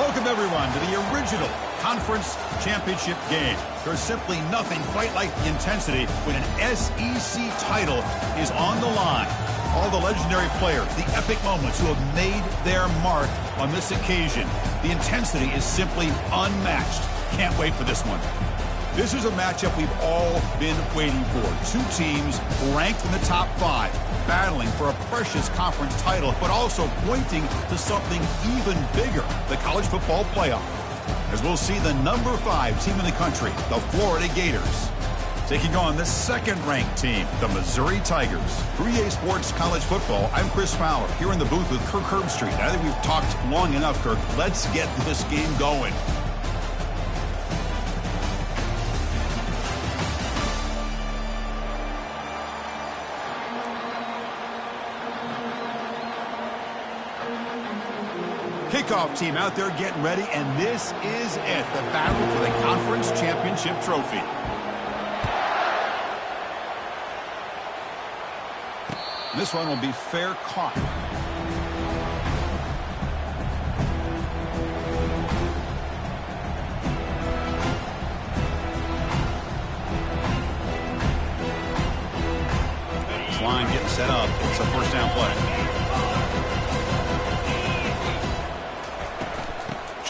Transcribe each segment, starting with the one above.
Welcome, everyone, to the original conference championship game. There's simply nothing quite like the intensity when an SEC title is on the line. All the legendary players, the epic moments who have made their mark on this occasion. The intensity is simply unmatched. Can't wait for this one. This is a matchup we've all been waiting for. Two teams ranked in the top 5, battling for a precious conference title, but also pointing to something even bigger, the college football playoff. As we'll see the number 5 team in the country, the Florida Gators, taking on the second-ranked team, the Missouri Tigers. For EA Sports College Football, I'm Chris Fowler, here in the booth with Kirk Herbstreit. I think we've talked long enough, Kirk. Let's get this game going. Kickoff team out there getting ready, and this is it, the battle for the conference championship trophy. This one will be fair caught. This line getting set up. It's a first down play.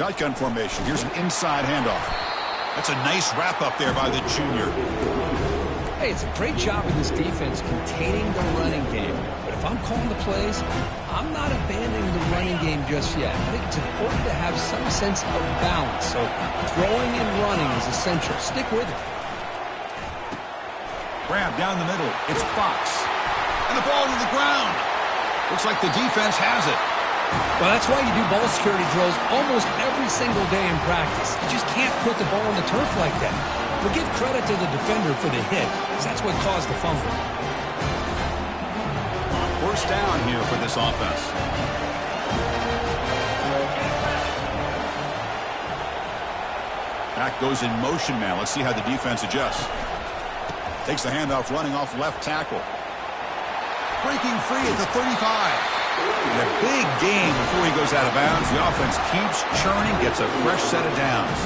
Shotgun formation. Here's an inside handoff. That's a nice wrap up there by the junior. Hey, it's a great job of this defense containing the running game. But if I'm calling the plays, I'm not abandoning the running game just yet. I think it's important to have some sense of balance. So throwing and running is essential. Stick with it. Grab down the middle. It's Fox. And the ball to the ground. Looks like the defense has it. Well, that's why you do ball security drills almost every single day in practice. You just can't put the ball on the turf like that. We'll give credit to the defender for the hit, because that's what caused the fumble. First down here for this offense. Back goes in motion now. Let's see how the defense adjusts. Takes the handoff, running off left tackle. Breaking free at the 35. And a big gain before he goes out of bounds. The offense keeps churning, gets a fresh set of downs.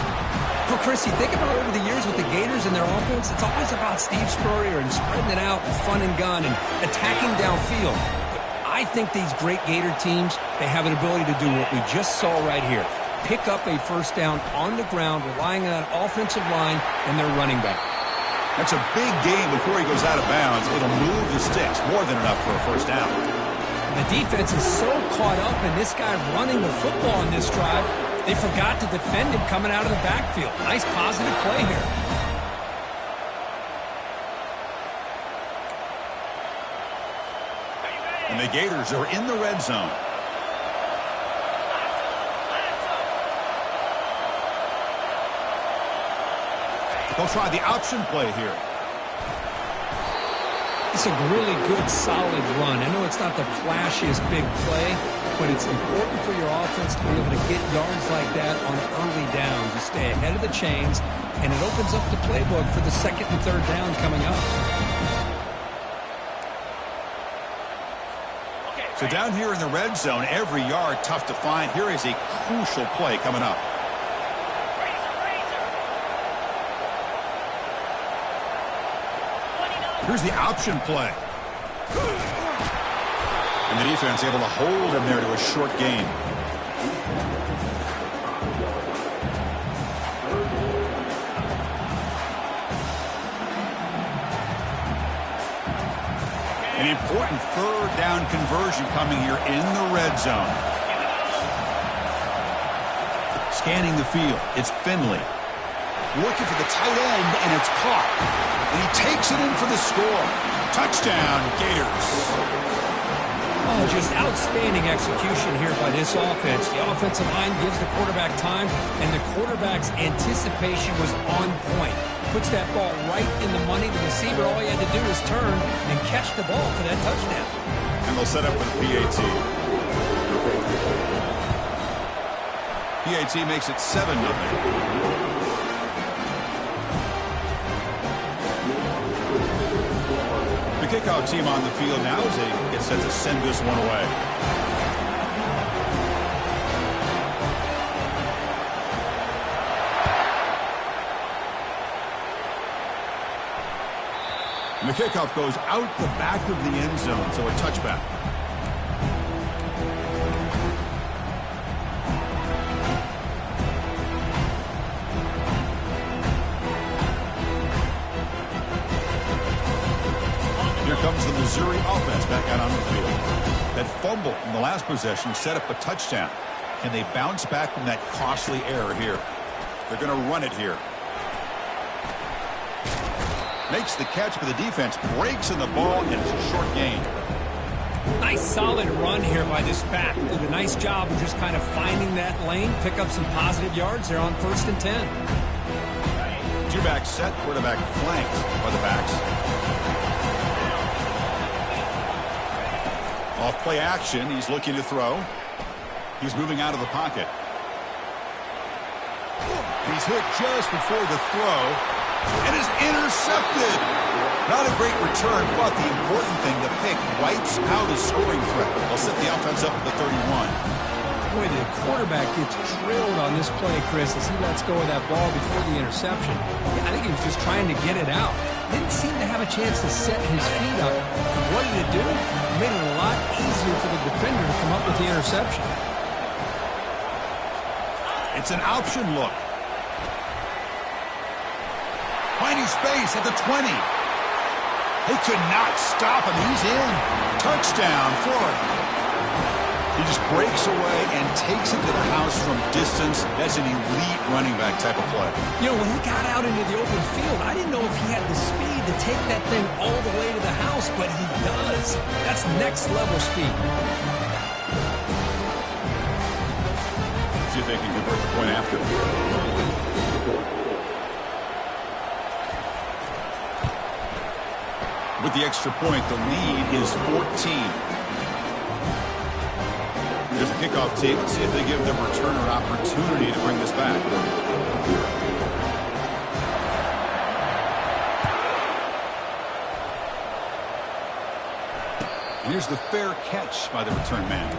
Well, Chris, you think about over the years with the Gators and their offense, it's always about Steve Spurrier and spreading it out and fun and gun and attacking downfield. But I think these great Gator teams, they have an ability to do what we just saw right here. Pick up a first down on the ground, relying on an offensive line and their running back. That's a big gain before he goes out of bounds. It'll move the sticks, more than enough for a first down. The defense is so caught up in this guy running the football in this drive, they forgot to defend him coming out of the backfield. Nice positive play here. And the Gators are in the red zone. They'll try the option play here. It's a really good, solid run. I know it's not the flashiest big play, but it's important for your offense to be able to get yards like that on early downs. You stay ahead of the chains, and it opens up the playbook for the second and third down coming up. So down here in the red zone, every yard tough to find. Here is a crucial play coming up. Here's the option play. And the defense able to hold him there to a short gain. An important third down conversion coming here in the red zone. Scanning the field, it's Finley. Looking for the tight end, and it's caught. And he takes it in for the score. Touchdown, Gators. Oh, just outstanding execution here by this offense. The offensive line gives the quarterback time, and the quarterback's anticipation was on point. Puts that ball right in the money. The receiver, all he had to do was turn and catch the ball for that touchdown. And they'll set up with PAT. PAT makes it 7-0. The kickoff team on the field now as they get set to send this one away. And the kickoff goes out the back of the end zone, so a touchback. Here comes the Missouri offense back out on the field. That fumble in the last possession set up a touchdown. Can they bounce back from that costly error here? They're going to run it here. Makes the catch, but the defense breaks in the ball, and it's a short gain. Nice solid run here by this back. Did a nice job of just kind of finding that lane, pick up some positive yards there on 1st and 10. Two-back set, quarterback flanked by the backs. Off play action, he's looking to throw. He's moving out of the pocket. He's hit just before the throw and is intercepted. Not a great return, but the important thing, the pick wipes out a scoring threat. They'll set the offense up at the 31. Boy, the quarterback gets drilled on this play, Chris, as he lets go of that ball before the interception. I think he was just trying to get it out. Didn't seem to have a chance to set his feet up. What did it do? It made it a lot easier for the defender to come up with the interception. It's an option look. Finding space at the 20. They could not stop him. He's in. Touchdown, Florida. He just breaks away and takes it to the house from distance. That's an elite running back type of play. You know, when he got out into the open field, I didn't know if he had the speed to take that thing all the way to the house, but he does. That's next level speed. See if they can convert the point after. With the extra point, the lead is 14. There's a kickoff team. Let's see if they give the returner opportunity to bring this back. Here's the fair catch by the return man.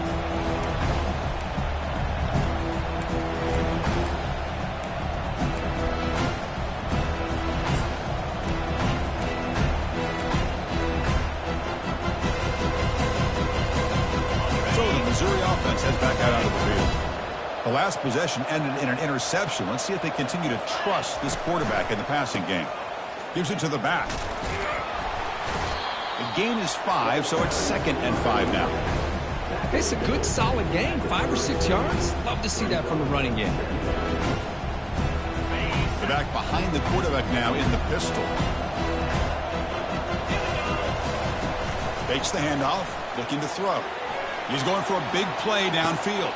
Missouri offense heads back out onto the field. The last possession ended in an interception. Let's see if they continue to trust this quarterback in the passing game. Gives it to the back. The gain is 5, so it's 2nd and 5 now. It's a good, solid game. 5 or 6 yards. Love to see that from the running game. The back behind the quarterback now in the pistol. Fakes the handoff, looking to throw. He's going for a big play downfield.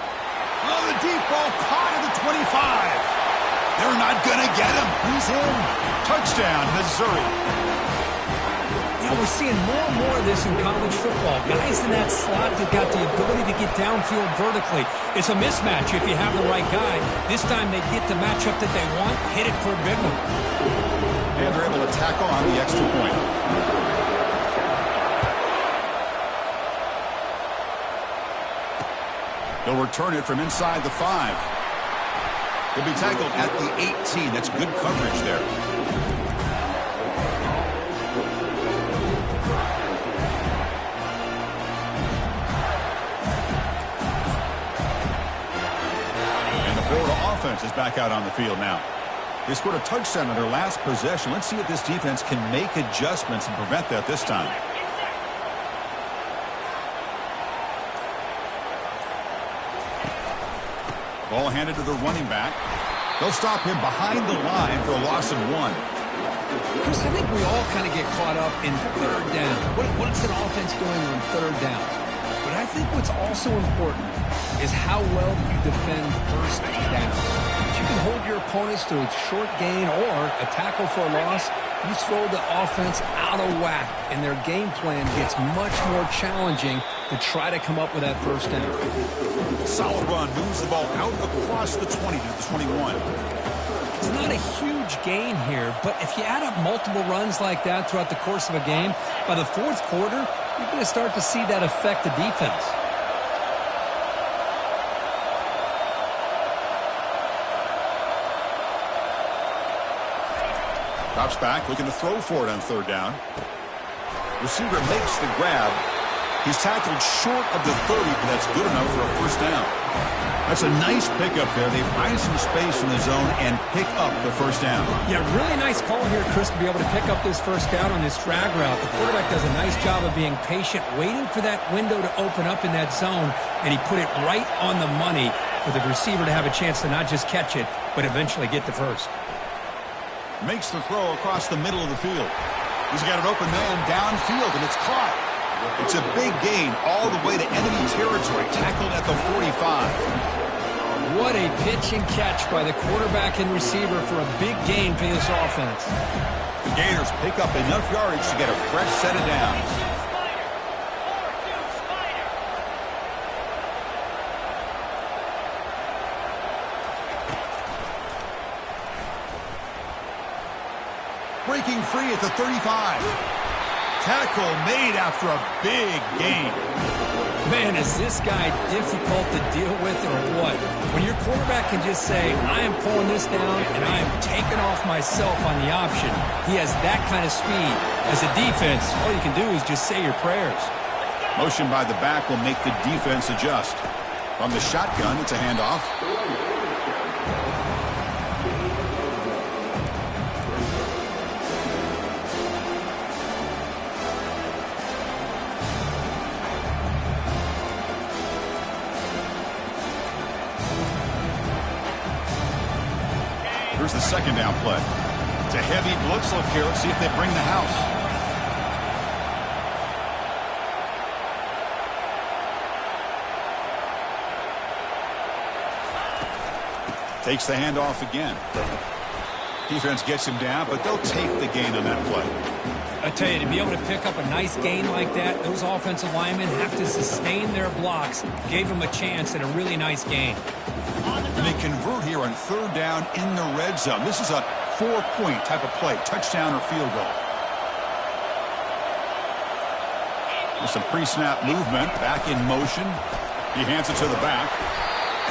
Oh, the deep ball caught at the 25. They're not going to get him. He's in. Touchdown, Missouri. Yeah, we're seeing more and more of this in college football. Guys in that slot that got the ability to get downfield vertically. It's a mismatch if you have the right guy. This time they get the matchup that they want, hit it for a big one. And they're able to tack on the extra point. They'll return it from inside the 5. He'll be tackled at the 18. That's good coverage there. And the Florida offense is back out on the field now. They scored a touchdown on their last possession. Let's see if this defense can make adjustments and prevent that this time. Ball handed to the running back. They'll stop him behind the line for a loss of 1. Chris, I think we all kind of get caught up in 3rd down. What's an offense doing on 3rd down? But I think what's also important is how well you defend 1st down. If you can hold your opponents to a short gain or a tackle for a loss, you throw the offense out of whack, and their game plan gets much more challenging to try to come up with that 1st down. Solid run, moves the ball out across the 20 to the 21. It's not a huge gain here, but if you add up multiple runs like that throughout the course of a game, by the 4th quarter, you're going to start to see that affect the defense. Drops back, looking to throw for it on 3rd down. Receiver makes the grab. He's tackled short of the 30, but that's good enough for a first down. That's a nice pickup there. They find some space in the zone and pick up the first down. Yeah, really nice call here, Chris, to be able to pick up this first down on this drag route. The quarterback does a nice job of being patient, waiting for that window to open up in that zone, and he put it right on the money for the receiver to have a chance to not just catch it, but eventually get the first. Makes the throw across the middle of the field. He's got an open man downfield, and it's caught. It's a big gain all the way to enemy territory, tackled at the 45. What a pitch and catch by the quarterback and receiver for a big gain for this offense. The Gators pick up enough yardage to get a fresh set of downs. Breaking free at the 35. Tackle made after a big gain. Man, is this guy difficult to deal with or what? When your quarterback can just say, I am pulling this down and I am taking off myself on the option. He has that kind of speed. As a defense, all you can do is just say your prayers. Motion by the back will make the defense adjust. From the shotgun, it's a handoff. Here's the second down play. It's a heavy blitz look here. Let's see if they bring the house. Takes the handoff again. Defense gets him down, but they'll take the gain on that play. I tell you, to be able to pick up a nice gain like that, those offensive linemen have to sustain their blocks. Gave them a chance and a really nice gain. And they convert here on third down in the red zone. This is a 4-point type of play, touchdown or field goal. With some pre-snap movement, back in motion. He hands it to the back.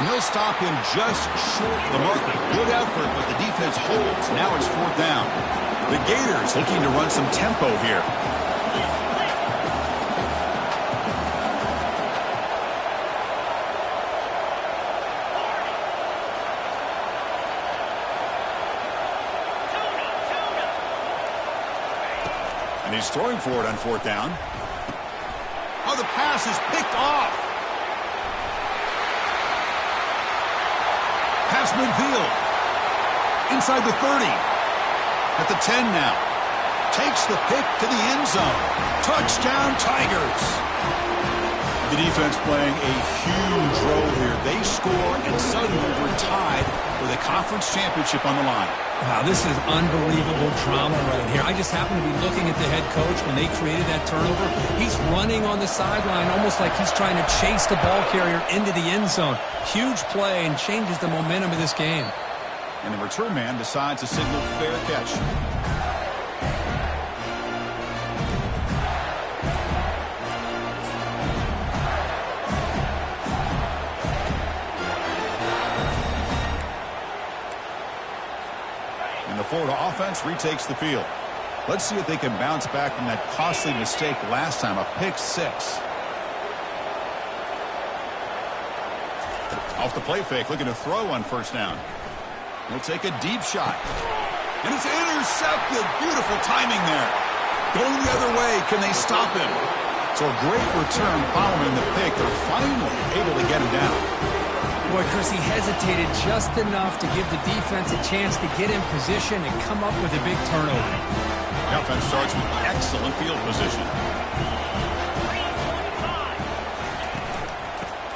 And they'll stop him just short of the marker. Good effort, but the defense holds. Now it's fourth down. The Gators looking to run some tempo here. And he's throwing for it on fourth down. Oh, the pass is picked off. Pass midfield. Inside the 30. At the 10 now. Takes the pick to the end zone. Touchdown, Tigers. The defense playing a huge role here. They score, and suddenly we're tied with a conference championship on the line. Wow, this is unbelievable drama right here. I just happen to be looking at the head coach when they created that turnover. He's running on the sideline almost like he's trying to chase the ball carrier into the end zone. Huge play and changes the momentum of this game. And the return man decides to signal fair catch. And the Florida offense retakes the field. Let's see if they can bounce back from that costly mistake last time, a pick six. Off the play fake, looking to throw on first down. He'll take a deep shot. And it's intercepted. Beautiful timing there. Going the other way. Can they stop him? So a great return following the pick. They're finally able to get him down. Boy, Chris, he hesitated just enough to give the defense a chance to get in position and come up with a big turnover. The offense starts with excellent field position.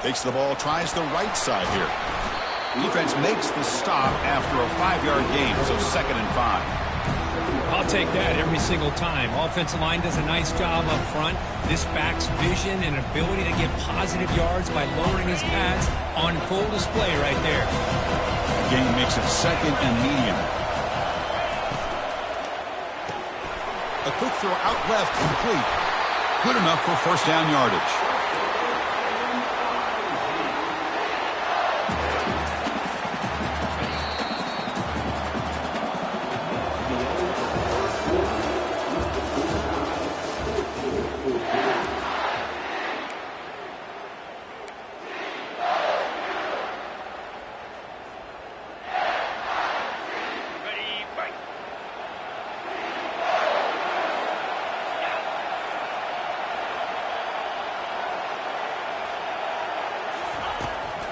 Takes the ball, tries the right side here. Defense makes the stop after a 5-yard gain, so 2nd and 5. I'll take that every single time. Offensive line does a nice job up front. This back's vision and ability to get positive yards by lowering his pads on full display right there. The gain makes it 2nd and medium. A quick throw out left, complete. Good enough for first down yardage.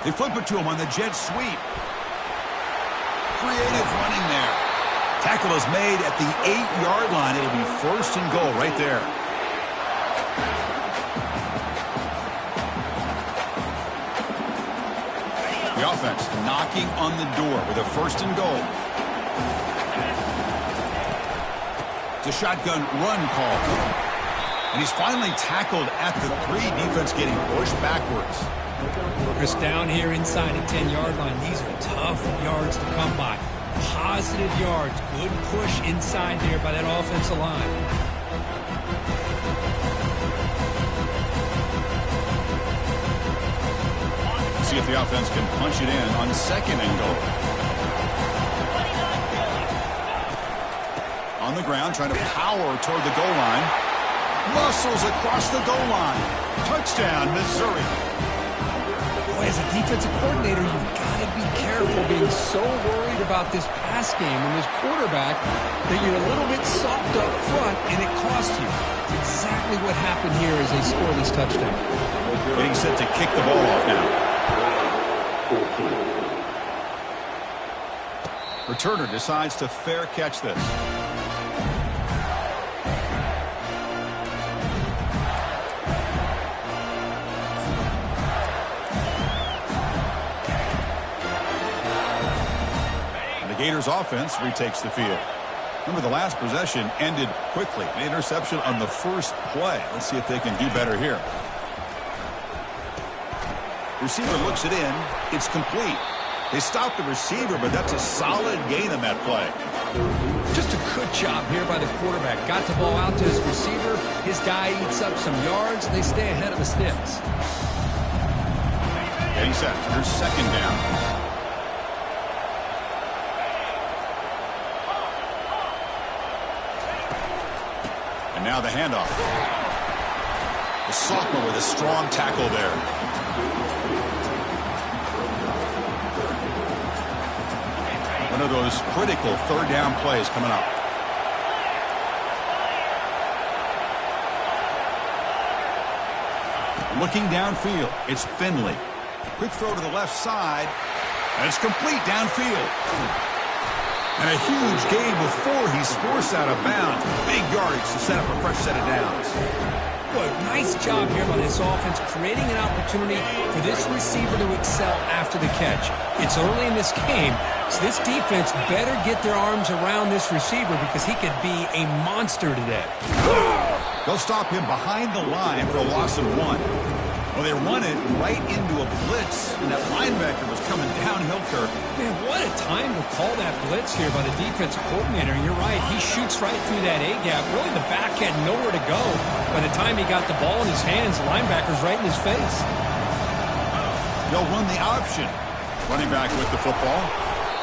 They flip it to him on the jet sweep. Creative running there. Tackle is made at the 8-yard line. It'll be first and goal right there. The offense knocking on the door with a first and goal. It's a shotgun run call. And he's finally tackled at the 3. Defense getting pushed backwards. Chris, down here inside the 10-yard line, these are tough yards to come by. Positive yards. Good push inside there by that offensive line. See if the offense can punch it in on second and goal. On the ground, trying to power toward the goal line. Muscles across the goal line. Touchdown, Missouri. Boy, as a defensive coordinator, you've got to be careful being so worried about this pass game and this quarterback that you're a little bit soft up front and it costs you. It's exactly what happened here as they score this touchdown. Getting set to kick the ball off now. Returner decides to fair catch this. And the Gators offense retakes the field. Remember, the last possession ended quickly. An interception on the first play. Let's see if they can do better here. Receiver looks it in. It's complete. They stopped the receiver, but that's a solid gain on that play. Just a good job here by the quarterback. Got the ball out to his receiver. His guy eats up some yards. They stay ahead of the sticks. Getting set. Here's second down. And now the handoff. The sophomore with a strong tackle there. One of those critical third down plays coming up. Looking downfield, it's Finley. Quick throw to the left side, and it's complete downfield. And a huge gain before he's forced out of bounds. Big yardage to set up a fresh set of downs. Boy, nice job here by this offense, creating an opportunity for this receiver to excel after the catch. It's early in this game, so this defense better get their arms around this receiver because he could be a monster today. They'll stop him behind the line for a loss of 1. Well, they run it right into a blitz, and that linebacker was coming downhill, Kirk. Man, what a time to call that blitz here by the defensive coordinator. You're right, he shoots right through that A-gap. Really, the back had nowhere to go. By the time he got the ball in his hands, the linebacker's right in his face. They'll run the option. Running back with the football.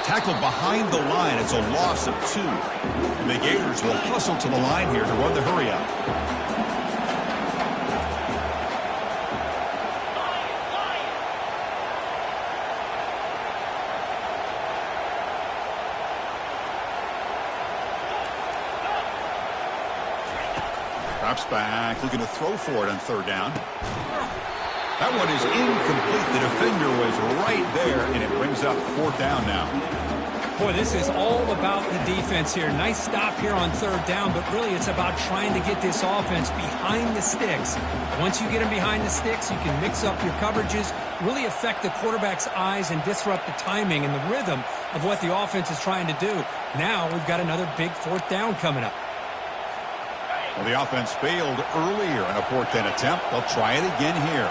Tackled behind the line. It's a loss of 2. And the Gators will hustle to the line here to run the hurry out. Drops back, looking to throw for it on third down. That one is incomplete. The defender was right there, and it brings up fourth down now. Boy, this is all about the defense here. Nice stop here on third down, but really it's about trying to get this offense behind the sticks. Once you get them behind the sticks, you can mix up your coverages, really affect the quarterback's eyes and disrupt the timing and the rhythm of what the offense is trying to do. Now we've got another big fourth down coming up. Well, the offense failed earlier in a fourth down attempt. They'll try it again here.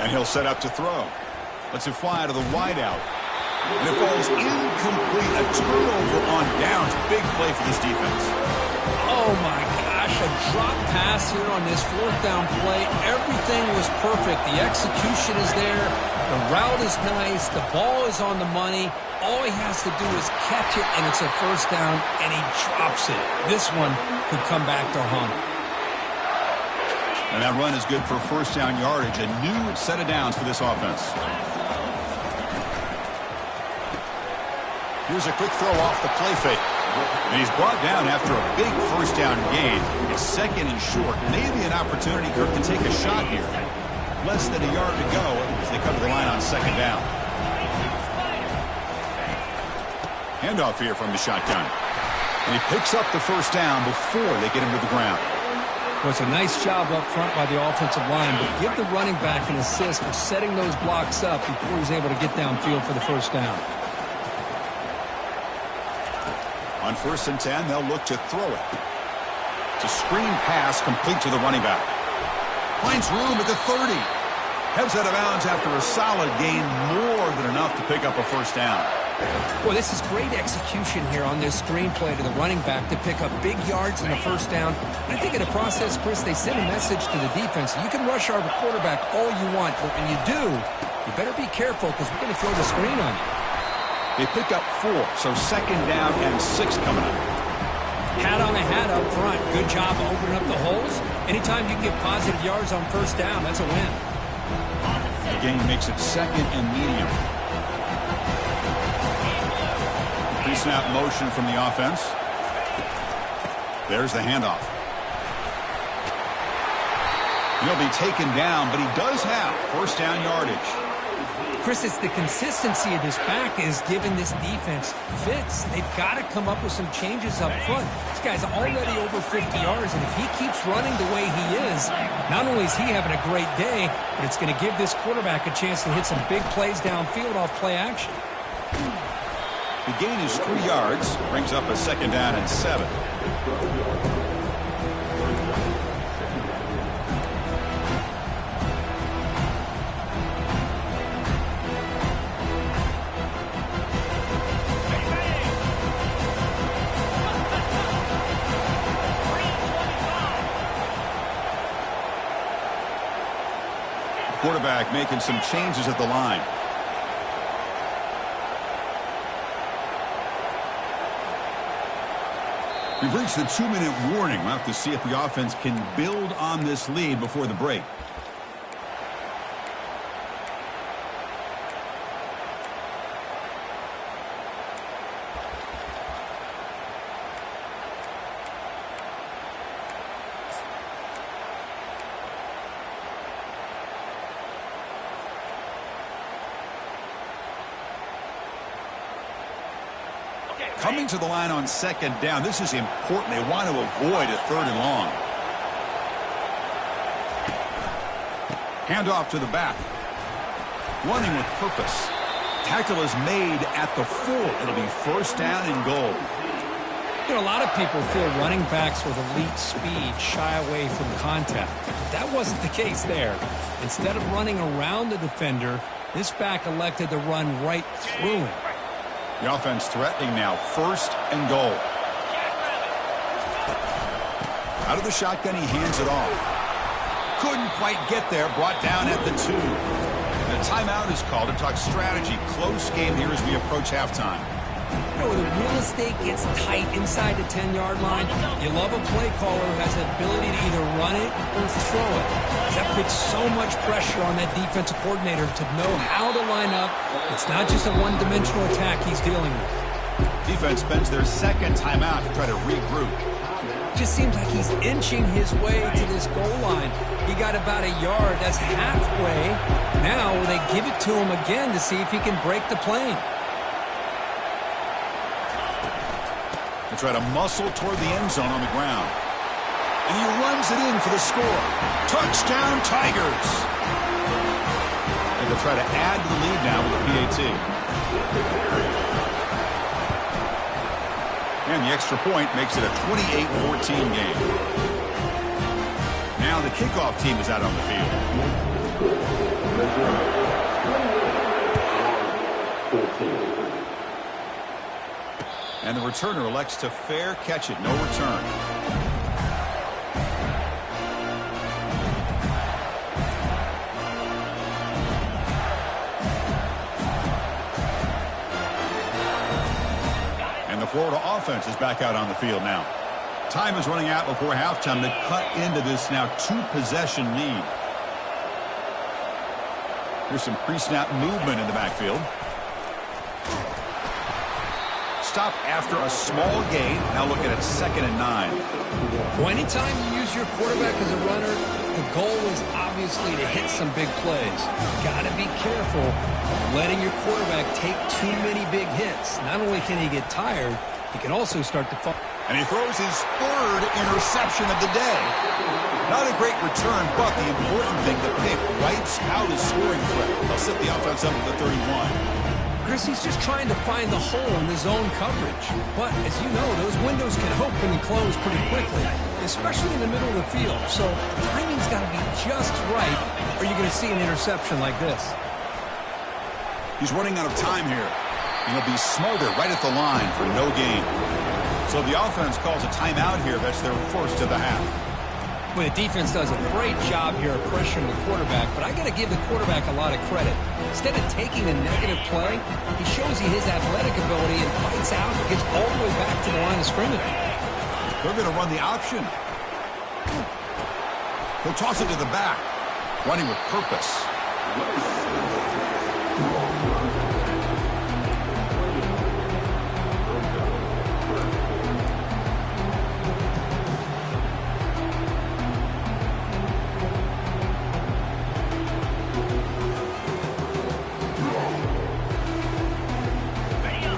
And he'll set up to throw. Lets it fly to the wideout. And it falls incomplete. A turnover on downs. Big play for this defense. Oh, my gosh. A drop pass here on this fourth down play. Everything was perfect. The execution is there. The route is nice. The ball is on the money. All he has to do is catch it, and it's a first down, and he drops it. This one could come back to haunt him. And that run is good for first down yardage. A new set of downs for this offense. Here's a quick throw off the play fake. And he's brought down after a big first down gain. It's second and short. Maybe an opportunity to take a shot here. Less than a yard to go as they come to the line on second down. Handoff here from the shotgun. And he picks up the first down before they get him to the ground. Well, it's a nice job up front by the offensive line, but give the running back an assist for setting those blocks up before he's able to get downfield for the first down. On 1st and 10, they'll look to throw it. It's a screen pass complete to the running back. Finds room at the 30. Heads out of bounds after a solid gain, more than enough to pick up a first down. Well, this is great execution here on this screen play to the running back to pick up big yards in the first down. I think in the process, Chris, they send a message to the defense. You can rush our quarterback all you want, but when you do, you better be careful because we're going to throw the screen on you. They pick up 4, so second down and 6 coming up. Hat on a hat up front. Good job opening up the holes. Anytime you can get positive yards on first down, that's a win. The gain makes it second and medium. Pre-snap motion from the offense. There's the handoff. He'll be taken down, but he does have first down yardage. Chris, it's the consistency of this back is giving this defense fits. They've got to come up with some changes up front. This guy's already over 50 yards, and if he keeps running the way he is, not only is he having a great day, but it's going to give this quarterback a chance to hit some big plays downfield off play action. The gain is 3 yards, brings up a second down and 7. Quarterback making some changes at the line. We've reached the 2-minute warning. We'll have to see if the offense can build on this lead before the break. Coming to the line on second down. This is important. They want to avoid a 3rd and long. Handoff to the back. Running with purpose. Tackle is made at the 4. It'll be first down and goal. You know, a lot of people feel running backs with elite speed shy away from contact. But that wasn't the case there. Instead of running around the defender, this back elected to run right through him. The offense threatening now, 1st and goal. Out of the shotgun, he hands it off. Couldn't quite get there, brought down at the 2. And a timeout is called to talk strategy. Close game here as we approach halftime. You know, when the real estate gets tight inside the 10-yard line, you love a play caller who has the ability to either run it or throw it. That puts so much pressure on that defensive coordinator to know how to line up. It's not just a one-dimensional attack he's dealing with. Defense spends their second timeout to try to regroup. Just seems like he's inching his way to this goal line. He got about a yard. That's halfway. Now they give it to him again to see if he can break the plane. They try to muscle toward the end zone on the ground. And he runs it in for the score. Touchdown, Tigers. And they'll try to add to the lead now with a PAT. And the extra point makes it a 28-14 game. Now the kickoff team is out on the field. And the returner elects to fair catch it. No return. And the Florida offense is back out on the field now. Time is running out before halftime to cut into this now 2-possession lead. Here's some pre-snap movement in the backfield. stop after a small gain. Now looking at 2nd and 9. Well, anytime you use your quarterback as a runner, the goal is obviously to hit some big plays. Got to be careful of letting your quarterback take too many big hits. Not only can he get tired, he can also start to fall. And he throws his 3rd interception of the day. Not a great return, but the important thing, the pick wipes out his scoring threat. They'll set the offense up at the 31. Chris, he's just trying to find the hole in the zone coverage. But, as you know, those windows can open and close pretty quickly, especially in the middle of the field. So, timing's got to be just right, or you're going to see an interception like this. He's running out of time here. And he'll be smothered right at the line for no gain. So the offense calls a timeout here. That's their first of the half. Well, the defense does a great job here of pressuring the quarterback, but I got to give the quarterback a lot of credit. Instead of taking a negative play, he shows you his athletic ability and fights out and gets all the way back to the line of scrimmage. They're going to run the option. He'll toss it to the back, running with purpose.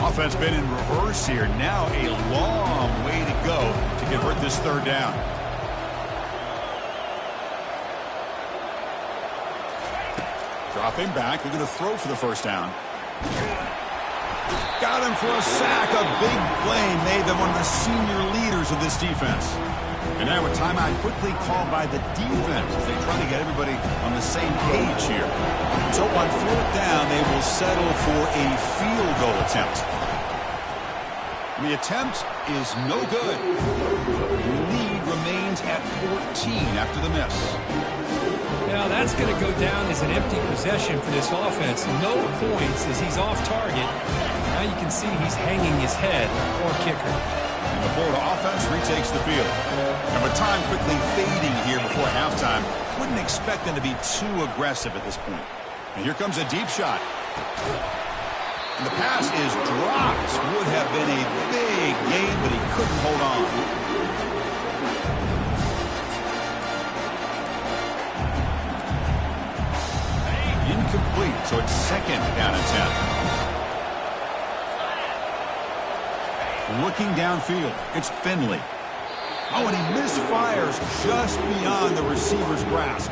Offense been in reverse here. Now a long way to go to convert this 3rd down. Dropping back. They're going to throw for the 1st down. Got him for a sack. A big play made them one of the senior leaders of this defense. And now a timeout quickly called by the defense as they try to get everybody on the same page here. So on 4th down, they will settle for a field goal attempt. The attempt is no good. The lead remains at 14 after the miss. Now that's going to go down as an empty possession for this offense. No points as he's off target. Now you can see he's hanging his head for kicker. And the Florida offense retakes the field. And with time quickly fading here before halftime, wouldn't expect them to be too aggressive at this point. And here comes a deep shot. And the pass is dropped. Would have been a big gain, but he couldn't hold on. Incomplete, so it's 2nd down and 10. Looking downfield, it's Finley. Oh, and he misfires just beyond the receiver's grasp.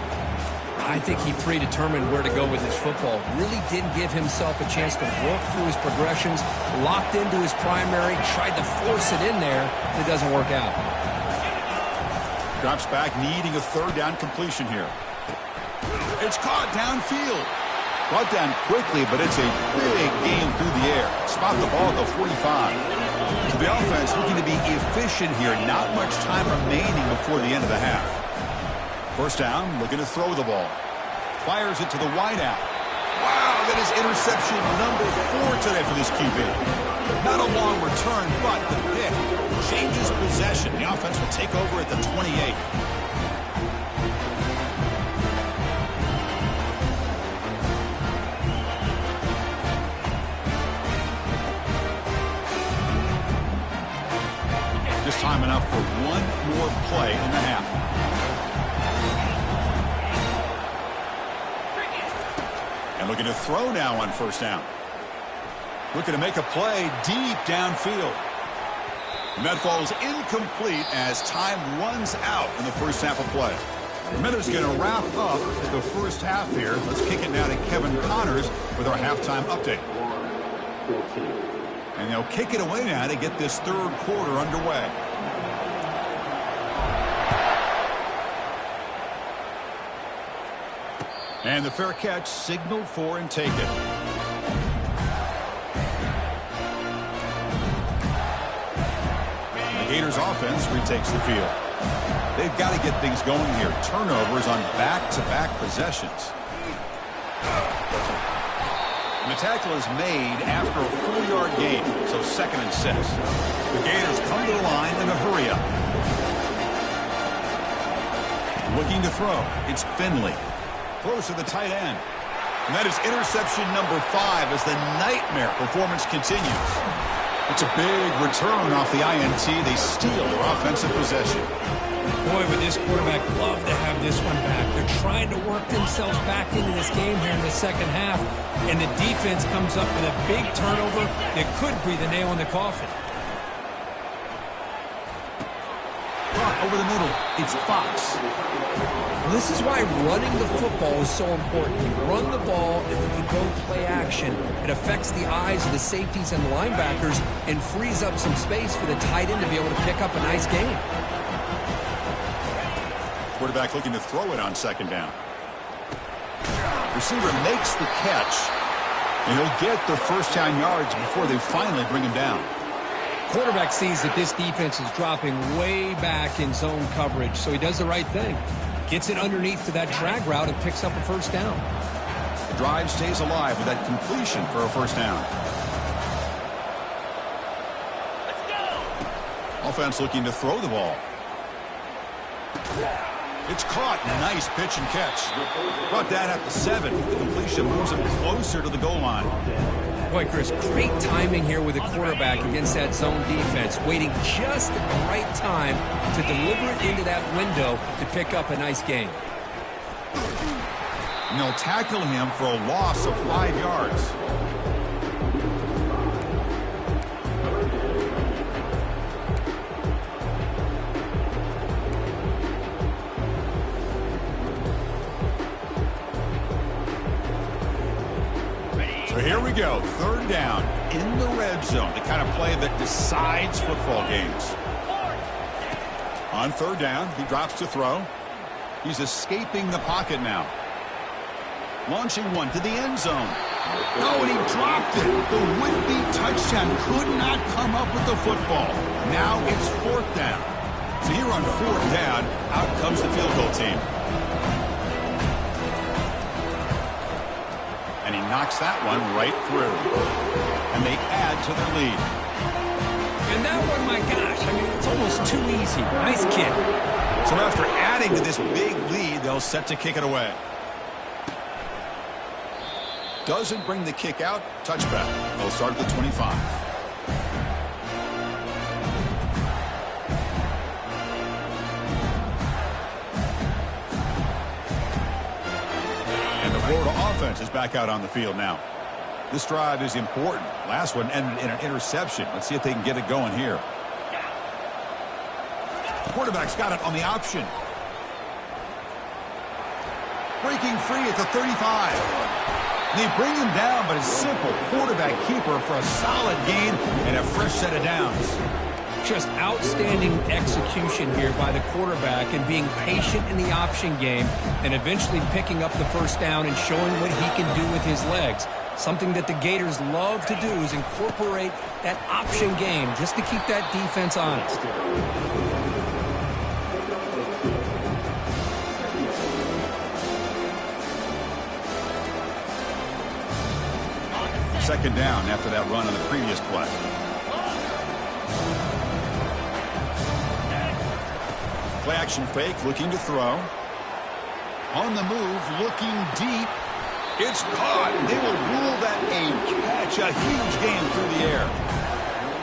I think he predetermined where to go with his football. Really didn't give himself a chance to work through his progressions, locked into his primary, tried to force it in there, and it doesn't work out. Drops back, needing a 3rd down completion here. It's caught downfield. Brought down quickly, but it's a big gain through the air. Spot the ball at the 45. So the offense looking to be efficient here. Not much time remaining before the end of the half. 1st down, looking to throw the ball. Fires it to the wideout. Wow, that is interception number 4 today for this QB. Not a long return, but the pick changes possession. The offense will take over at the 28. Just time enough for one more play in the half. And looking to throw now on 1st down. Looking to make a play deep downfield. And that falls incomplete as time runs out in the 1st half of play. The minute's going to wrap up the 1st half here. Let's kick it now to Kevin Connors with our halftime update. And they'll kick it away now to get this 3rd quarter underway. And the fair catch signaled for and taken. The Gators offense retakes the field. They've got to get things going here. Turnovers on back-to-back possessions. And the tackle is made after a 4-yard gain, so 2nd and 6. The Gators come to the line in a hurry-up. Looking to throw. It's Finley. Throws to the tight end. And that is interception number 5 as the nightmare performance continues. It's a big return off the INT. They steal their offensive possession. Boy, would this quarterback love to have this one back. They're trying to work themselves back into this game here in the second half, and the defense comes up with a big turnover that could be the nail in the coffin. Over the middle, it's Fox. Well, this is why running the football is so important. You run the ball, and when you go play action, it affects the eyes of the safeties and linebackers and frees up some space for the tight end to be able to pick up a nice game. Quarterback looking to throw it on second down. Receiver makes the catch, and he'll get the first down yards before they finally bring him down. Quarterback sees that this defense is dropping way back in zone coverage, so he does the right thing. Gets it underneath to that drag route and picks up a first down. The drive stays alive with that completion for a first down. Let's go. Offense looking to throw the ball. It's caught. Nice pitch and catch. Brought down at the 7. The completion moves him closer to the goal line. Boy, Chris, great timing here with the quarterback against that zone defense, waiting just at the right time to deliver it into that window to pick up a nice gain. And they'll tackle him for a loss of 5 yards. So here we go, third down in the red zone, the kind of play that decides football games. On third down, he drops to throw. He's escaping the pocket now. Launching one to the end zone. Oh, and he dropped it. The would-be touchdown could not come up with the football. Now it's fourth down. So here on fourth down, out comes the field goal team. And he knocks that one right through. And they add to their lead. And that one, my gosh, I mean, it's almost too easy. Nice kick. So after adding to this big lead, they'll set to kick it away. Doesn't bring the kick out. Touchback. They'll start at the 25. And the Florida offense is back out on the field now. This drive is important. Last one ended in an interception. Let's see if they can get it going here. Quarterback's got it on the option. Breaking free at the 35. They bring him down, but a simple quarterback keeper for a solid gain and a fresh set of downs. Just outstanding execution here by the quarterback and being patient in the option game and eventually picking up the first down and showing what he can do with his legs. Something that the Gators love to do is incorporate that option game just to keep that defense honest. Second down after that run on the previous play. Play action fake, looking to throw. On the move, looking deep. It's caught. They will rule that a catch. A huge game through the air.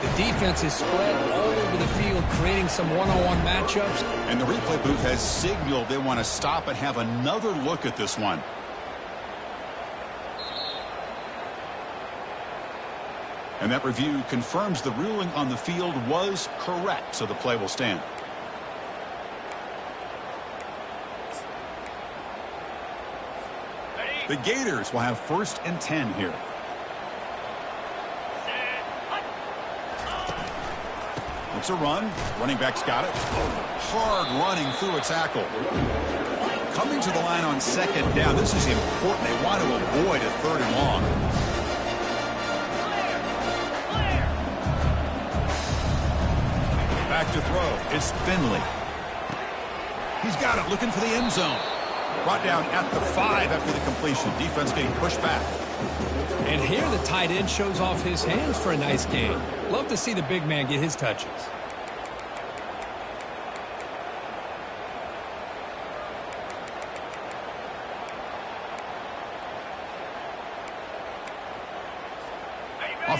The defense is spread all over the field, creating some one-on-one matchups. And the replay booth has signaled they want to stop and have another look at this one. And that review confirms the ruling on the field was correct, so the play will stand. The Gators will have 1st and 10 here. It's a run. Running back's got it. Hard running through a tackle. Coming to the line on second down. This is important. They want to avoid a 3rd and long. Back to throw. It's Finley. He's got it, looking for the end zone. Brought down at the 5 after the completion. Defense getting pushed back. And here the tight end shows off his hands for a nice game. Love to see the big man get his touches.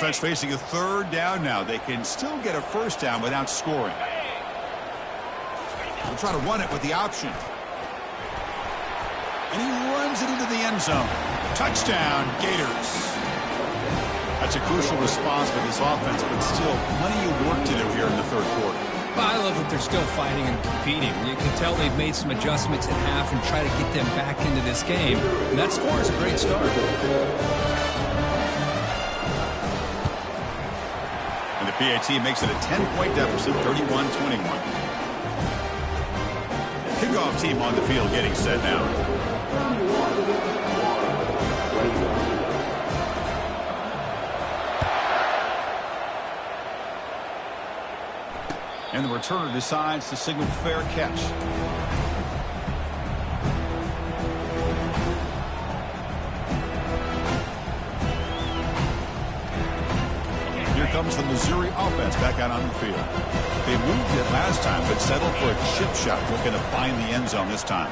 Offense facing a third down now. They can still get a first down without scoring. They'll try to run it with the option. And he runs it into the end zone. Touchdown, Gators. That's a crucial response for this offense, but still plenty of work to do here in the third quarter. Well, I love that they're still fighting and competing. You can tell they've made some adjustments at half and try to get them back into this game. And that score is a great start. And the PAT makes it a 10-point deficit, 31-21. Kickoff team on the field getting set now. And the returner decides to signal fair catch. Here comes the Missouri offense back out on the field. They moved it last time, but settled for a chip shot, looking to find the end zone this time.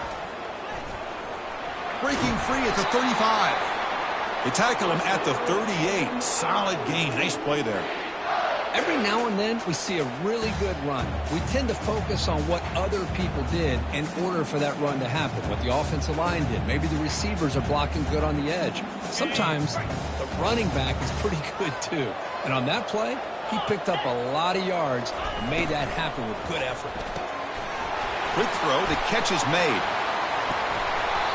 Breaking free at the 35. They tackle him at the 38. Solid gain. Nice play there. Every now and then, we see a really good run. We tend to focus on what other people did in order for that run to happen, what the offensive line did. Maybe the receivers are blocking good on the edge. Sometimes the running back is pretty good, too. And on that play, he picked up a lot of yards and made that happen with good effort. Quick throw. The catch is made.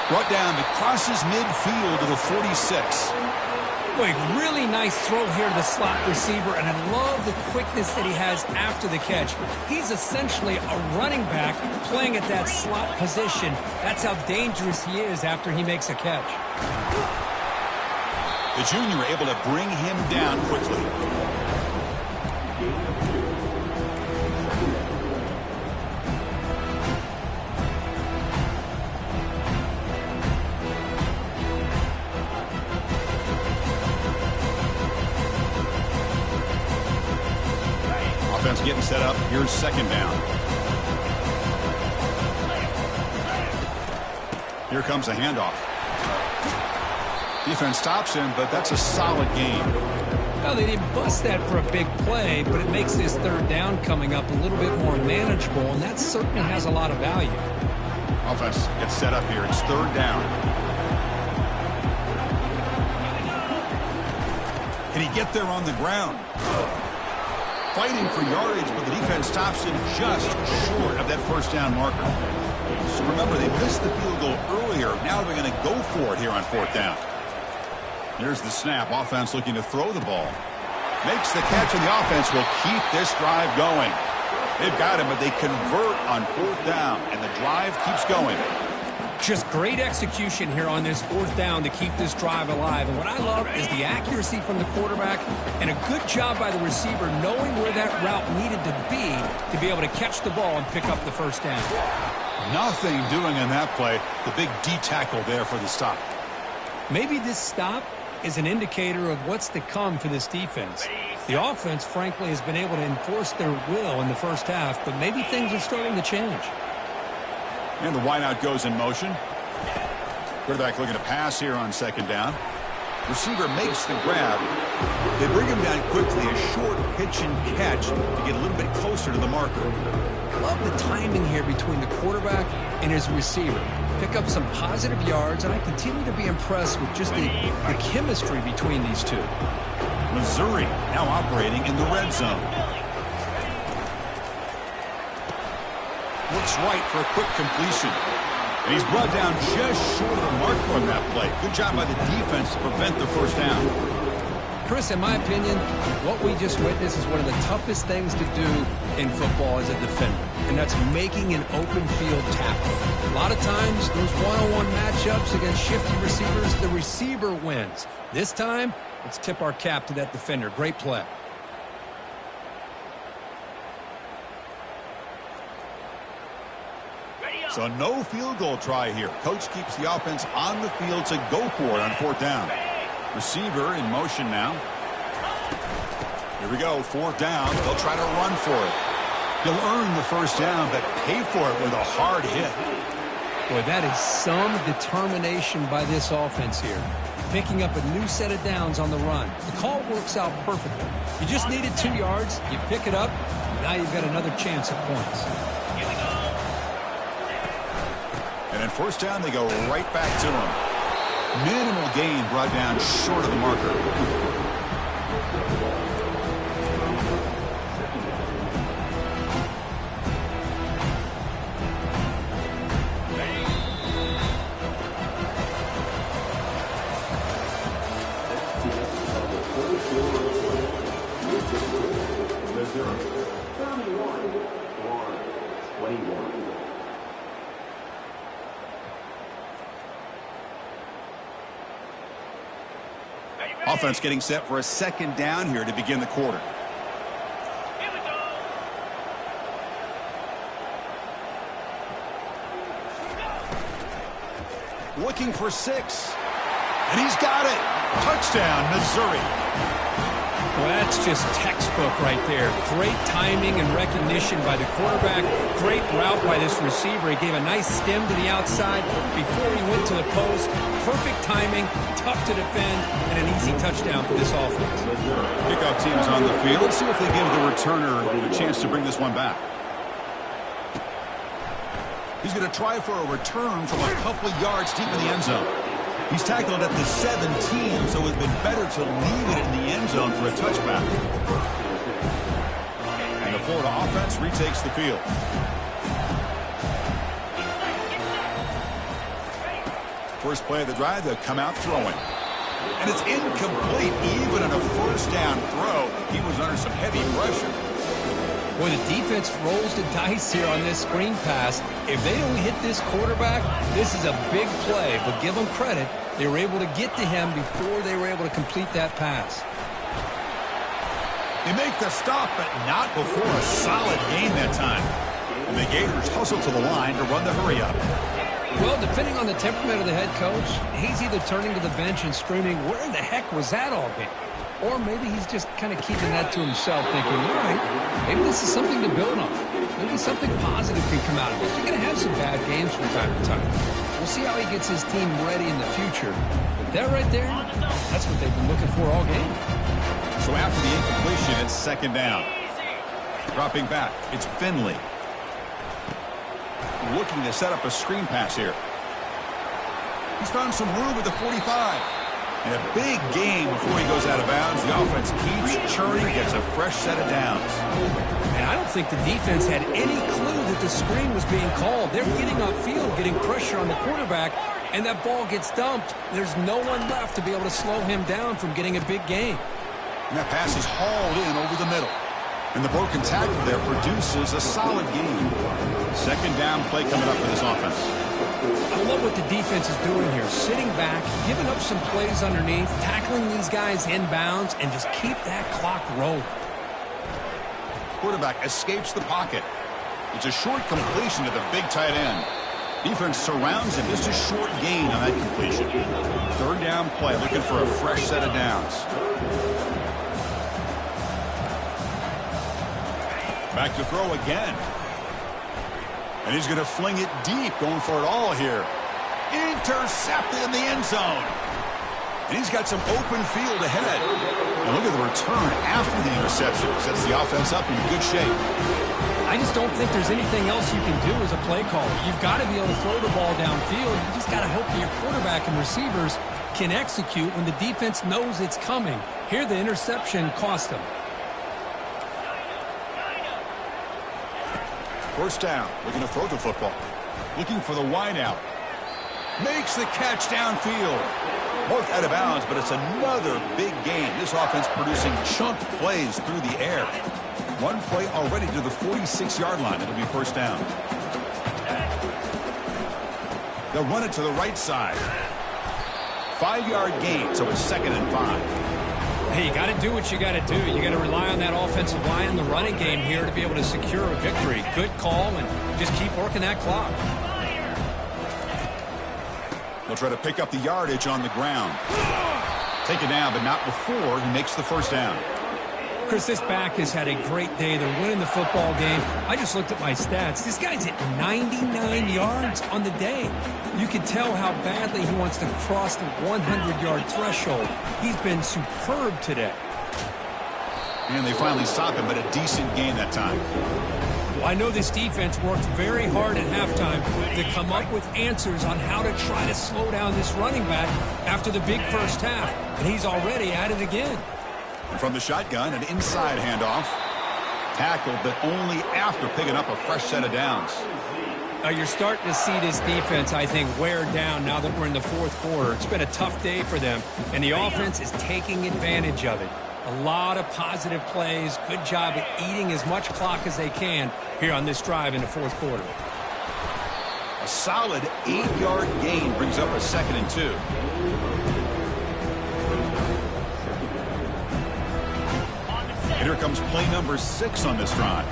Brought down to crosses midfield to the 46. Boy, really nice throw here to the slot receiver, and I love the quickness that he has after the catch. He's essentially a running back playing at that slot position. That's how dangerous he is after he makes a catch. The junior able to bring him down quickly. Offense getting set up. Here's second down. Here comes a handoff. Defense stops him, but that's a solid gain. Well, they didn't bust that for a big play, but it makes this third down coming up a little bit more manageable, and that certainly has a lot of value. Offense gets set up here. It's third down. Can he get there on the ground? Fighting for yardage, but the defense stops him just short of that first down marker. So remember, they missed the field goal earlier. Now they're going to go for it here on fourth down. There's the snap. Offense looking to throw the ball. Makes the catch, and the offense will keep this drive going. They've got him, but they convert on fourth down, and the drive keeps going. Just great execution here on this fourth down to keep this drive alive. And what I love is the accuracy from the quarterback and a good job by the receiver knowing where that route needed to be able to catch the ball and pick up the first down. Nothing doing in that play. The big D tackle there for the stop. Maybe this stop is an indicator of what's to come for this defense. The offense, frankly, has been able to enforce their will in the first half, but maybe things are starting to change. And the wideout goes in motion. Quarterback looking to pass here on second down. Receiver makes the grab. They bring him down quickly. A short pitch and catch to get a little bit closer to the marker. Love the timing here between the quarterback and his receiver. Pick up some positive yards, and I continue to be impressed with just the chemistry between these two. Missouri now operating in the red zone. Looks right for a quick completion. And he's brought down just short of the marker on that play. Good job by the defense to prevent the first down. Chris, in my opinion, what we just witnessed is one of the toughest things to do in football as a defender, and that's making an open field tackle. A lot of times, those one-on-one matchups against shifty receivers, the receiver wins. This time, let's tip our cap to that defender. Great play. So no field goal try here. Coach keeps the offense on the field to go for it on fourth down. Receiver in motion now. Here we go, fourth down. They'll try to run for it. He'll earn the first down, but pay for it with a hard hit. Boy, that is some determination by this offense here. Picking up a new set of downs on the run. The call works out perfectly. You just needed 2 yards. You pick it up. Now you've got another chance at points. And in first down, they go right back to him. Minimal gain brought down short of the marker. Offense getting set for a second down here to begin the quarter. Looking for 6. And he's got it. Touchdown, Missouri. Well, that's just textbook right there. Great timing and recognition by the quarterback. Great route by this receiver. He gave a nice stem to the outside before he went to the post. Perfect timing, tough to defend, and an easy touchdown for this offense. Kickoff team's on the field. Let's see if they give the returner a chance to bring this one back. He's going to try for a return from a couple of yards deep in the end zone. He's tackled at the 17, so it would have been better to leave it in the end zone for a touchback. And the Florida offense retakes the field. First play of the drive, they'll come out throwing. And it's incomplete. Even on a first down throw, he was under some heavy pressure. Boy, the defense rolls the dice here on this screen pass. If they don't hit this quarterback, this is a big play. But give them credit. They were able to get to him before they were able to complete that pass. They make the stop, but not before a solid gain that time. And the Gators hustle to the line to run the hurry-up. Well, depending on the temperament of the head coach, he's either turning to the bench and screaming, where in the heck was that all game? Or maybe he's just kind of keeping that to himself, thinking, all right, maybe this is something to build on. Maybe something positive can come out of this. You're going to have some bad games from time to time. We'll see how he gets his team ready in the future. But that right there, that's what they've been looking for all game. So after the incompletion, it's second down. Dropping back, it's Finley. Looking to set up a screen pass here. He's found some room at the 45. And a big gain before he goes out of bounds. The offense keeps churning, gets a fresh set of downs. And I don't think the defense had any clue that the screen was being called. They're getting upfield, getting pressure on the quarterback, and that ball gets dumped. There's no one left to be able to slow him down from getting a big gain. And that pass is hauled in over the middle. And the broken tackle there produces a solid gain. Second down play coming up for this offense. I love what the defense is doing here. Sitting back, giving up some plays underneath, tackling these guys inbounds, and just keep that clock rolling. Quarterback escapes the pocket. It's a short completion to the big tight end. Defense surrounds him. Just a short gain on that completion. Third down play, looking for a fresh set of downs. Back to throw again. And he's going to fling it deep, going for it all here. Intercepted in the end zone. And he's got some open field ahead. And look at the return after the interception. Sets the offense up in good shape. I just don't think there's anything else you can do as a play caller. You've got to be able to throw the ball downfield. You just got to hope that your quarterback and receivers can execute when the defense knows it's coming. Here, the interception cost them. First down, looking to throw the football. Looking for the wideout. Makes the catch downfield. Marked out of bounds, but it's another big game. This offense producing chunk plays through the air. One play already to the 46-yard line. It'll be first down. They'll run it to the right side. 5-yard gain, so it's 2nd and 5. Hey, you got to do what you got to do. You got to rely on that offensive line in the running game here to be able to secure a victory. Good call, and just keep working that clock. They'll try to pick up the yardage on the ground. Take it down, but not before he makes the first down. Chris, this back has had a great day. They're winning the football game. I just looked at my stats. This guy's at 99 yards on the day. You can tell how badly he wants to cross the 100-yard threshold. He's been superb today. And they finally stop him, but a decent gain that time. Well, I know this defense worked very hard at halftime to come up with answers on how to try to slow down this running back after the big first half. And he's already at it again. And from the shotgun, an inside handoff. Tackled, but only after picking up a fresh set of downs. Now you're starting to see this defense, I think, wear down now that we're in the fourth quarter. It's been a tough day for them, and the offense is taking advantage of it. A lot of positive plays. Good job at eating as much clock as they can here on this drive in the fourth quarter. A solid 8-yard gain brings up a 2nd and 2. And here comes play number 6 on this drive.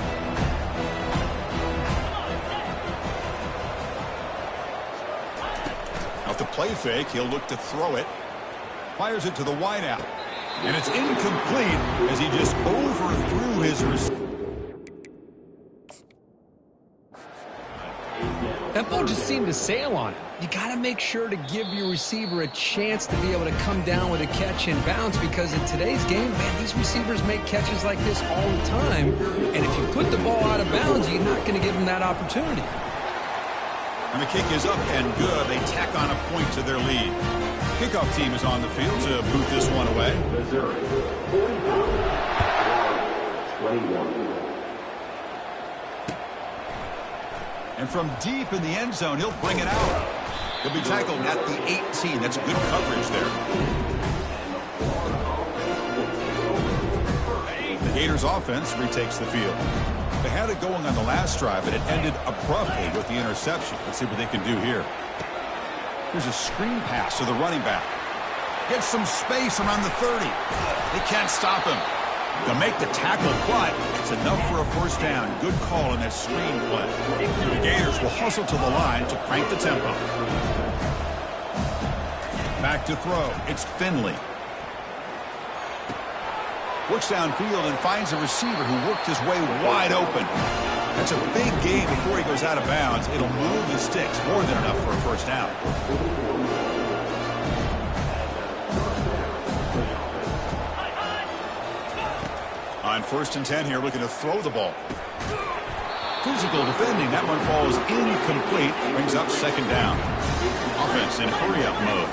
Off the play fake, he'll look to throw it. Fires it to the wideout. And it's incomplete as he just overthrew his receiver. That ball just seemed to sail on it. You got to make sure to give your receiver a chance to be able to come down with a catch and bounce, because in today's game, man, these receivers make catches like this all the time. And if you put the ball out of bounds, you're not going to give them that opportunity. And the kick is up and good. They tack on a point to their lead. Kickoff team is on the field to boot this one away. Missouri, 21. And from deep in the end zone, he'll bring it out. He'll be tackled at the 18. That's good coverage there. The Gators offense retakes the field. They had it going on the last drive, but it ended abruptly with the interception. Let's see what they can do here. Here's a screen pass to the running back. Gets some space around the 30. They can't stop him. They'll make the tackle, but it's enough for a first down. Good call in that screen play. The Gators will hustle to the line to crank the tempo. Back to throw. It's Finley. Works downfield and finds a receiver who worked his way wide open. That's a big gain before he goes out of bounds. It'll move the sticks, more than enough for a first down. On 1st and 10 here, looking to throw the ball. Physical defending. That one falls incomplete. Brings up 2nd down. Offense in hurry-up mode.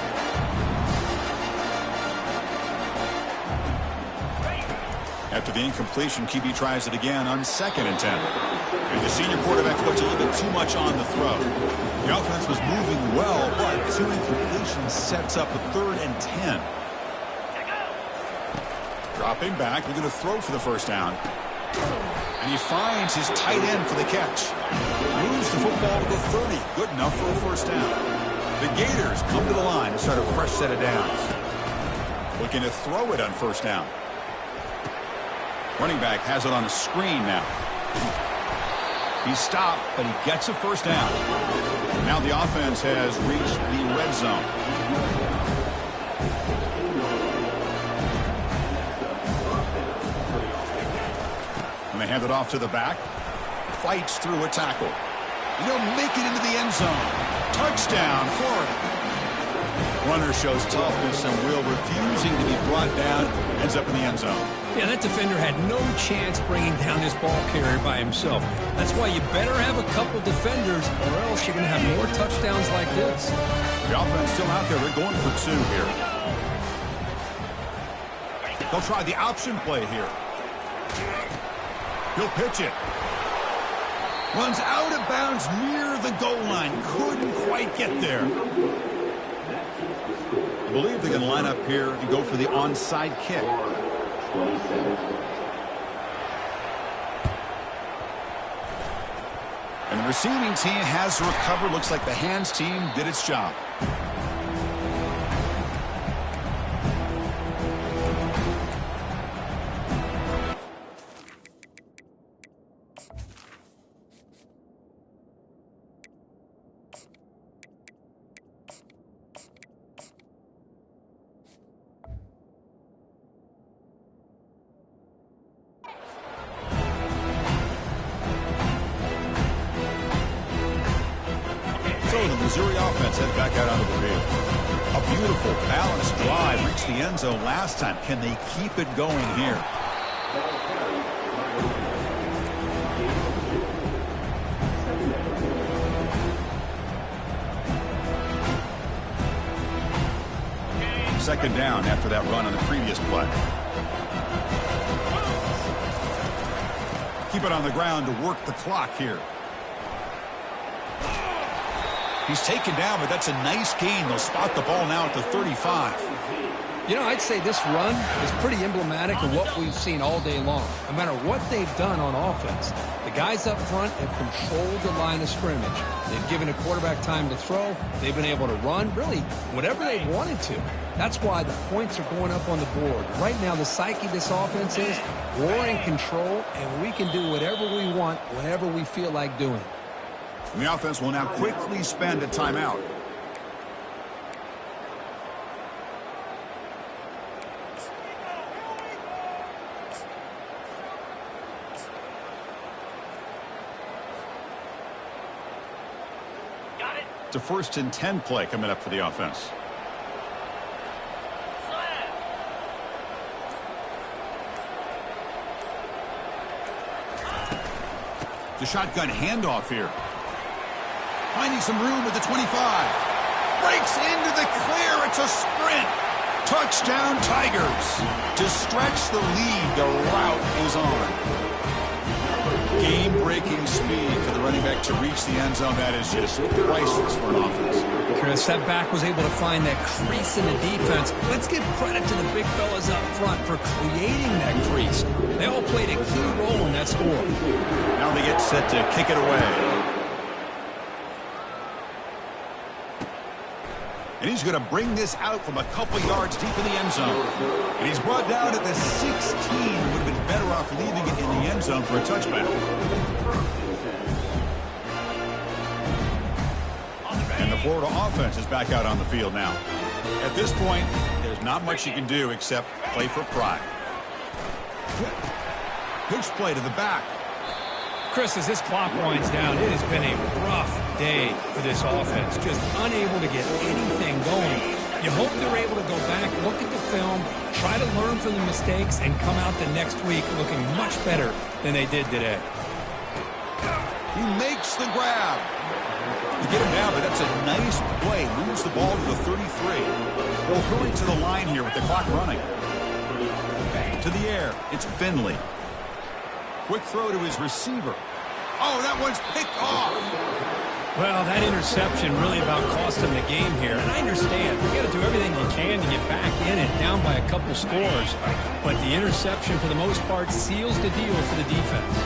After the incompletion, QB tries it again on 2nd and 10. And the senior quarterback puts a little bit too much on the throw. The offense was moving well, but 2 incompletions sets up a 3rd and 10. Dropping back, looking to throw for the first down. And he finds his tight end for the catch. Moves the football to the 30. Good enough for a first down. The Gators come to the line to start a fresh set of downs. Looking to throw it on first down. Running back has it on a screen now. He stopped, but he gets a first down. Now the offense has reached the red zone. And they hand it off to the back. Fights through a tackle. And he'll make it into the end zone. Touchdown, Florida. Runner shows toughness and will, refusing to be brought down. Ends up in the end zone. Yeah, that defender had no chance bringing down this ball carrier by himself. That's why you better have a couple defenders, or else you're going to have more touchdowns like this. The offense still out there. They're going for 2 here. They'll try the option play here. He'll pitch it. Runs out of bounds near the goal line. Couldn't quite get there. I believe they're going to line up here and go for the onside kick. And the receiving team has recovered. Looks like the hands team did its job. So the Missouri offense heads back out onto the field. A beautiful, balanced drive reached the end zone last time. Can they keep it going here? Second down after that run on the previous play. Keep it on the ground to work the clock here. He's taken down, but that's a nice gain. They'll spot the ball now at the 35. You know, I'd say this run is pretty emblematic of what we've seen all day long. No matter what they've done on offense, the guys up front have controlled the line of scrimmage. They've given a quarterback time to throw. They've been able to run, really, whatever they wanted to. That's why the points are going up on the board. Right now, the psyche of this offense is we're in control, and we can do whatever we want whenever we feel like doing it. And the offense will now quickly spend a timeout. It's a 1st and 10 play coming up for the offense. The shotgun handoff here. Finding some room at the 25. Breaks into the clear. It's a sprint. Touchdown Tigers. To stretch the lead, the route is on. Game-breaking speed for the running back to reach the end zone. That is just priceless for an offense. Chris, that back was able to find that crease in the defense. Let's give credit to the big fellas up front for creating that crease. They all played a key role in that score. Now they get set to kick it away. And he's going to bring this out from a couple yards deep in the end zone. And he's brought down at the 16. Would have been better off leaving it in the end zone for a touchback. And the Florida offense is back out on the field now. At this point, there's not much you can do except play for pride. Pitch play to the back. Chris, as this clock winds down, it has been a rough day for this offense. Just unable to get anything going. You hope they're able to go back, look at the film, try to learn from the mistakes, and come out the next week looking much better than they did today. He makes the grab. You get him down, but that's a nice play. Moves the ball to the 33. They'll hurry to the line here with the clock running. To the air, it's Finley. Quick throw to his receiver. Oh, that one's picked off. Well, that interception really about cost him the game here. And I understand. You got to do everything you can to get back in it, down by a couple scores. But the interception, for the most part, seals the deal for the defense.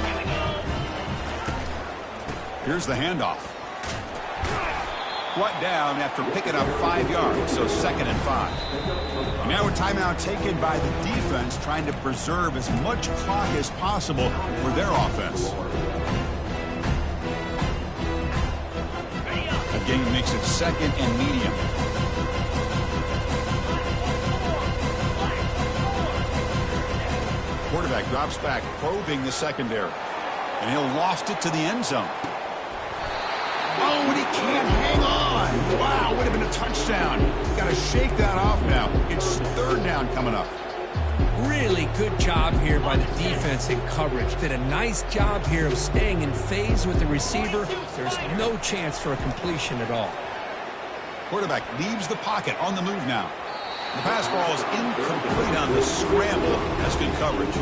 Here's the handoff. Brought down after picking up 5 yards, so 2nd and 5. And now a timeout taken by the defense, trying to preserve as much clock as possible for their offense. The game makes it 2nd and medium. Quarterback drops back, probing the secondary. And he'll loft it to the end zone. Oh, and he can't hang on. Wow, would have been a touchdown. Got to shake that off now. It's 3rd down coming up. Really good job here by the defense in coverage. Did a nice job here of staying in phase with the receiver. There's no chance for a completion at all. Quarterback leaves the pocket on the move now. The pass ball is incomplete on the scramble. That's good coverage.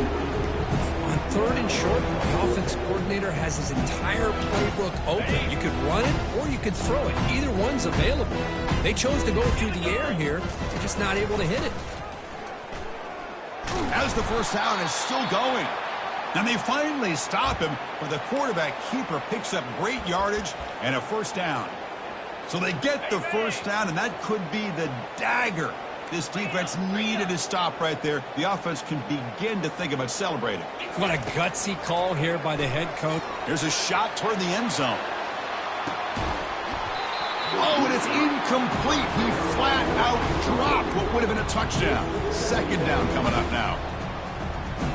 On 3rd and short, the offense coordinator has his entire playbook open. You could run it or you could throw it. Either one's available. They chose to go through the air here. They're just not able to hit it. As the first down is still going. And they finally stop him, but the quarterback keeper picks up great yardage and a 1st down. So they get the 1st down, and that could be the dagger this defense needed to stop right there. The offense can begin to think about celebrating. What a gutsy call here by the head coach. Here's a shot toward the end zone. Oh, and it's incomplete. He flat out dropped what would have been a touchdown. 2nd down coming up now.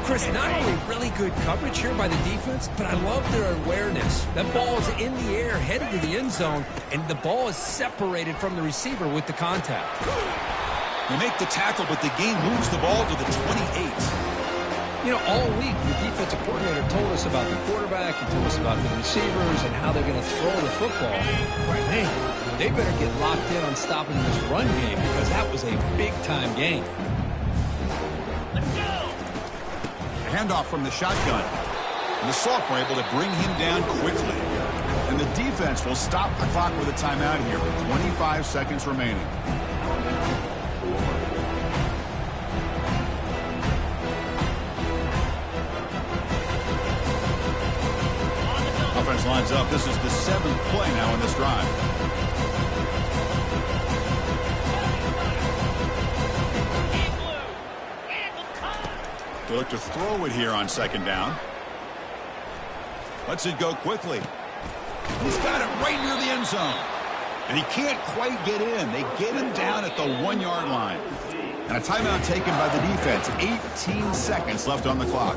Chris, not only really good coverage here by the defense, but I love their awareness. That ball is in the air, headed to the end zone, and the ball is separated from the receiver with the contact. They make the tackle, but the game moves the ball to the 28. You know, all week, the defensive coordinator told us about the quarterback, he told us about the receivers and how they're going to throw the football. Right, man, they better get locked in on stopping this run game because that was a big-time game. Handoff from the shotgun. And the Sophomore able to bring him down quickly. And the defense will stop the clock with a timeout here with 25 seconds remaining. Offense lines up. This is the 7th play now in this drive. They look to throw it here on 2nd down. Lets it go quickly. He's got it right near the end zone. And he can't quite get in. They get him down at the 1-yard line. And a timeout taken by the defense. 18 seconds left on the clock.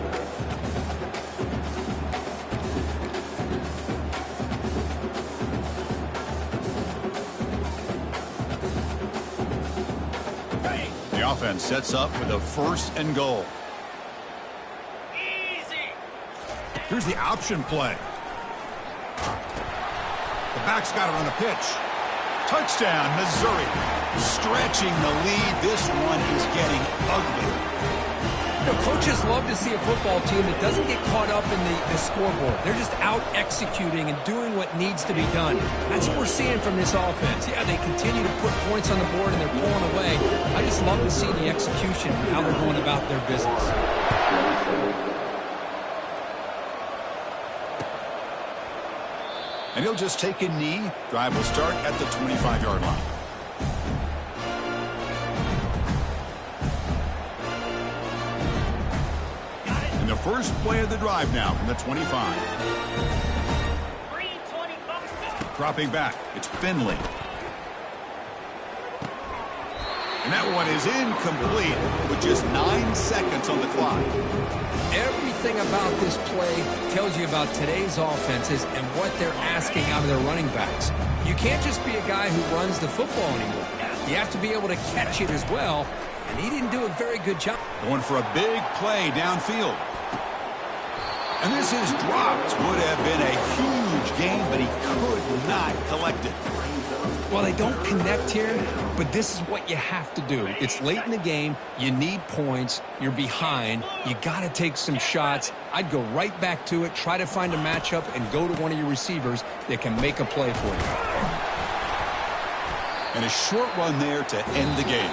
The offense sets up with a 1st and goal. Here's the option play. The back's got it on the pitch. Touchdown, Missouri. Stretching the lead. This one is getting ugly. You know, coaches love to see a football team that doesn't get caught up in the scoreboard. They're just out executing and doing what needs to be done. That's what we're seeing from this offense. Yeah, they continue to put points on the board and they're pulling away. I just love to see the execution and how they're going about their business. And he'll just take a knee. Drive will start at the 25-yard line. And the first play of the drive now from the 25. Dropping back, it's Finley. And that one is incomplete with just 9 seconds on the clock. Everything about this play tells you about today's offenses and what they're asking out of their running backs. You can't just be a guy who runs the football anymore. You have to be able to catch it as well, and he didn't do a very good job. Going for a big play downfield. And this is dropped. Would have been a huge game, but he could not collect it. Well, they don't connect here, but this is what you have to do. It's late in the game. You need points. You're behind. You got to take some shots. I'd go right back to it, try to find a matchup, and go to one of your receivers that can make a play for you. And a short run there to end the game.